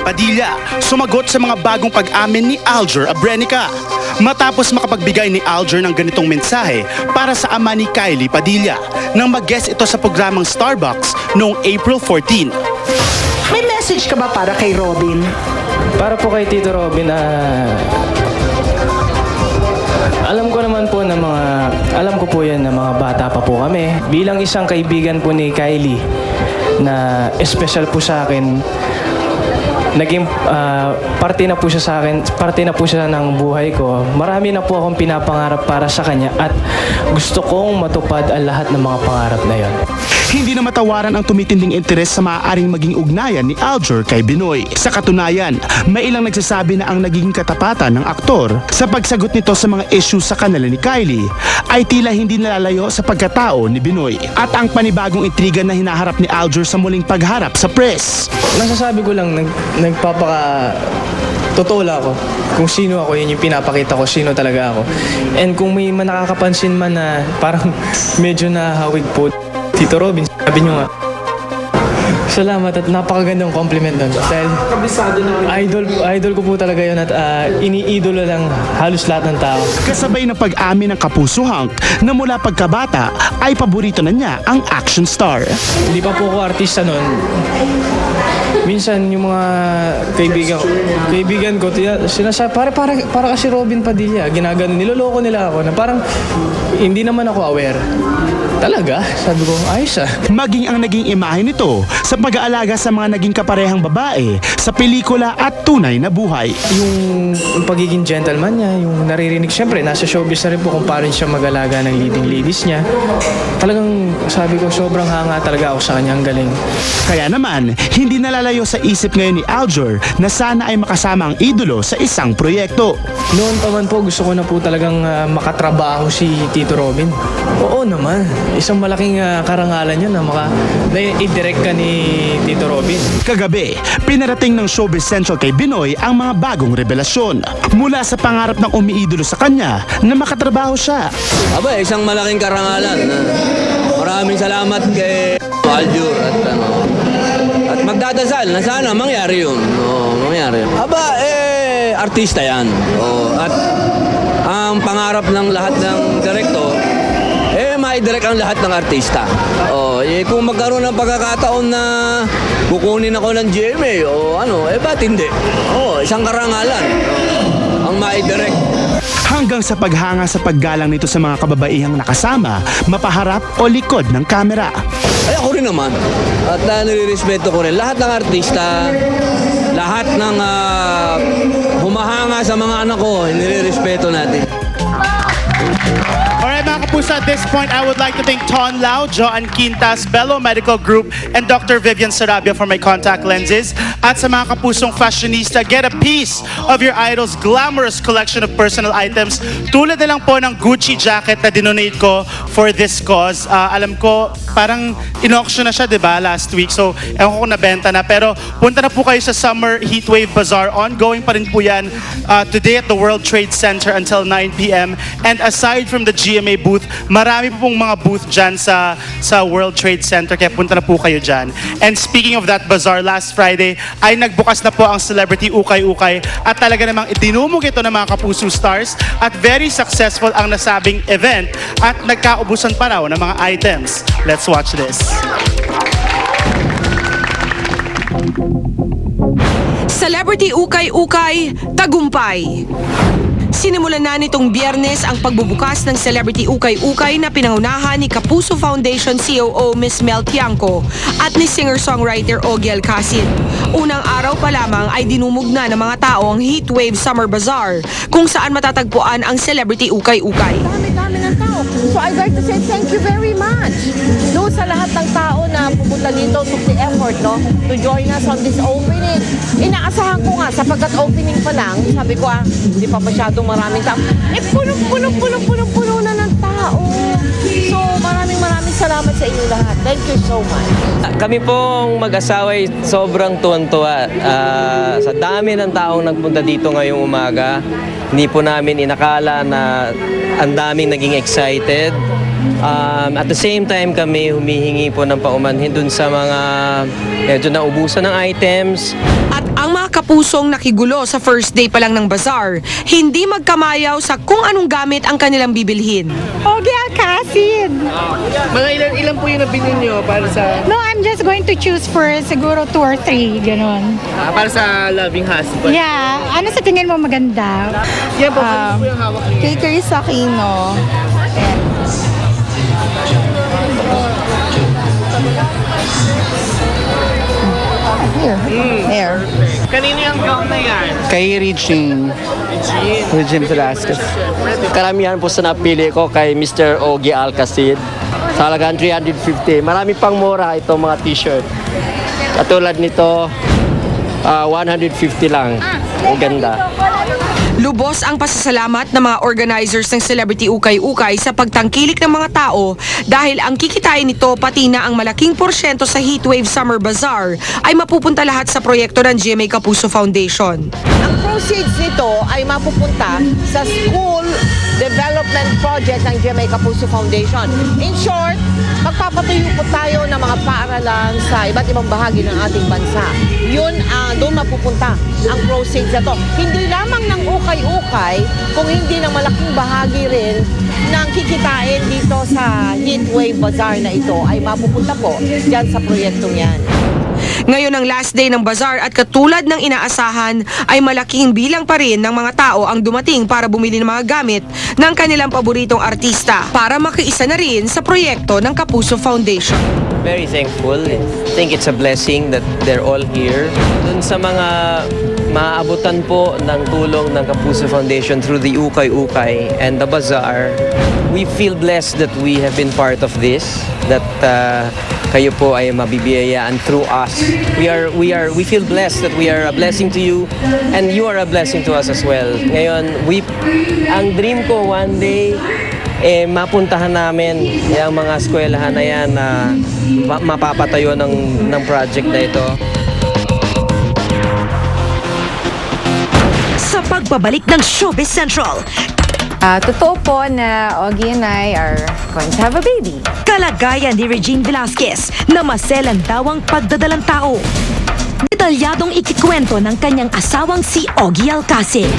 Padilla sumagot sa mga bagong pag-amin ni Alger Abrenica matapos makapagbigay ni Alger ng ganitong mensahe para sa ama ni Kylie Padilla nang mag-guest ito sa programang Starbucks noong April 14. May message ka ba para kay Robin? Para po kay Tito Robin, alam ko naman po na alam ko po yan na mga bata pa po kami. Bilang isang kaibigan po ni Kylie na special po sa akin, naging parte na po siya sa akin, parte na po siya ng buhay ko. Marami na po akong pinapangarap para sa kanya at gusto kong matupad ang lahat ng mga pangarap na yon. Hindi na matawaran ang tumitinding interes sa maaaring maging ugnayan ni Alger kay Binoy. Sa katunayan, may ilang nagsasabi na ang nagiging katapatan ng aktor sa pagsagot nito sa mga issues sa kanila ni Kylie ay tila hindi nalalayo sa pagkatao ni Binoy. At ang panibagong intriga na hinaharap ni Alger sa muling pagharap sa press. Nasasabi ko lang, totoo lang ako. Kung sino ako, yun yung pinapakita ko, sino talaga ako. And kung may nakakapansin man na parang medyo nahawig po, Tito Robin, sabi nyo nga. Salamat at napakagandang compliment nun. Dahil idol ko po talaga yun at iniidolo lang halos lahat ng tao. Kasabay ng pag-amin ng Kapuso Hunk na mula pagkabata ay paborito na niya ang action star. Hindi pa po ako artista nun. Minsan yung mga kaibigan ko, sinasabi, para kasi Robin Padilla, ginagano, niloloko nila ako na parang hindi naman ako aware. Talaga? Sabi ko, ayos ah. Maging ang naging imahe nito sa pag-aalaga sa mga naging kaparehang babae sa pelikula at tunay na buhay. Yung pagiging gentleman niya, yung naririnig, syempre, nasa showbiz na rin po kung paano siya mag-alaga ng leading ladies niya. Talagang, sabi ko, sobrang hanga talaga ako sa kanya, ang galing. Kaya naman, hindi nalalayo sa isip ngayon ni Alger na sana ay makasama ang idolo sa isang proyekto. Noon pa man po, gusto ko na po talagang makatrabaho si Tito Robin. Oo naman. Isang malaking karangalan yun na i-direct ka ni Tito Robin. Kagabi, pinarating ng Showbiz Central kay Binoy ang mga bagong revelasyon. Mula sa pangarap ng umiidolo sa kanya na makatrabaho siya. Aba, isang malaking karangalan. Maraming salamat kay Alger at magdadasal na sana mangyari yun. Mangyari. Aba, artista yan. At ang pangarap ng lahat ng direktor, mai-direct ang lahat ng artista. Kung magkaroon ng pagkakataon na kukunin ako ng GMA ba't hindi? Isang karangalan. Ang mai-direct. Hanggang sa paghanga sa paggalang nito sa mga kababaihang nakasama, mapaharap o likod ng kamera. Ay, ako rin naman. At nilirespeto ko rin. Lahat ng artista, lahat ng humahanga sa mga anak ko, nilirespeto natin. Alright mga kapuso, at this point, I would like to thank Ton Lau, Joan Quintas, Bello Medical Group, and Dr. Vivian Sarabia for my contact lenses. At sa mga kapusong fashionista, get a piece of your idol's glamorous collection of personal items. Tulad na lang po ng Gucci jacket na dinonate ko for this cause. Alam ko, parang in-auction na siya, diba, last week. So, ewan ko kung nabenta na. Pero punta na po kayo sa Summer Heatwave Bazaar. Ongoing pa rin po yan today at the World Trade Center until 9 p.m. And aside from the GMA booth, marami po pong mga booth dyan sa World Trade Center. Kaya punta na po kayo dyan. And speaking of that bazaar, last Friday ay nagbukas na po ang Celebrity Ukay-Ukay at talaga namang itinumog ito ng mga Kapuso stars at very successful ang nasabing event at nagkaubusan pa raw ng mga items. Let's watch this. Celebrity Ukay-Ukay, tagumpay. Sinimulan na nitong Biyernes ang pagbubukas ng Celebrity Ukay-Ukay na pinangunahan ni Kapuso Foundation COO Miss Mel Tiangco at ni singer-songwriter Ogie Alcacid. Unang araw pa lamang ay dinumog na ng mga tao ang Heatwave Summer Bazaar kung saan matatagpuan ang Celebrity Ukay-Ukay. Dami ng tao. So I'd like to say thank you very much. No, sa lahat ng tao na pupunta dito, took the effort, no, to join us on this opening. Inaasahan ko nga, sapagkat opening pa lang, sabi ko hindi pa masyadong maraming tao. Punong-puno na ng tao. So maraming salamat sa inyo lahat. Thank you so much. Kami pong mag-asawa ay sobrang tuwan-tuwa. Sa dami ng taong nagpunta dito ngayong umaga, hindi po namin inakala na ang daming naging excited At the same time kami humihingi po ng paumanhin dun sa mga medyo naubusan ng items. At ang mga kapusong nakigulo sa first day pa lang ng bazaar, hindi magkamayaw sa kung anong gamit ang kanilang bibilhin. Ogie Alcacid. Mga ilan po yung nabili nyo para sa No, I'm just going to choose for siguro 2 or 3, ganon. para sa loving husband? Yeah, ano sa tingin mo maganda? Yan po, ano po yung hawak niyo? Kay Chris Aquino. Here. Kanino yung gown na yan? Kay Regine Velasquez. Karamihan po sa napili ko kay Mr. Ogie Alcacid. Sa halagang 350. Marami pang mura itong mga t-shirt. Katulad nito, 150 lang. Ang ganda. Lubos ang pasasalamat ng mga organizers ng Celebrity Ukay-Ukay sa pagtangkilik ng mga tao dahil ang kikitain nito pati na ang malaking porsyento sa Heatwave Summer Bazaar ay mapupunta lahat sa proyekto ng GMA Kapuso Foundation. Ang proceeds nito ay mapupunta sa school development project ng GMA Kapuso Foundation. In short, magpapatuyo po tayo ng mga paaralan sa iba't ibang bahagi ng ating bansa. Yun, doon mapupunta ang proceeds na to. Hindi lamang ng ukay-ukay, kung hindi ng malaking bahagi rin ng kikitain dito sa Heatwave Bazaar na ito ay mapupunta po dyan sa proyektong yan. Ngayon ang last day ng bazaar at katulad ng inaasahan ay malaking bilang pa rin ng mga tao ang dumating para bumili ng mga gamit ng kanilang paboritong artista para makiisa na rin sa proyekto ng Kapuso Foundation. Very thankful. I think it's a blessing that they're all here. Dun sa mga maaabutan po ng tulong ng Kapuso Foundation through the Ukay-Ukay and the Bazaar, we feel blessed that we have been part of this, that kayo po ay mabibiyayaan through us. We feel blessed that we are a blessing to you and you are a blessing to us as well. Ngayon, ang dream ko one day mapuntahan namin yung mga eskwelahan na yan na mapapatayo ng project na ito. Sa pagbabalik ng Showbiz Central, Totoo po na Ogie and I are going to have a baby. kalagayan ni Regine Velasquez na maselan daw ang pagdadalang tao. Detalyadong ikikwento ng kanyang asawang si Ogie Alcacid.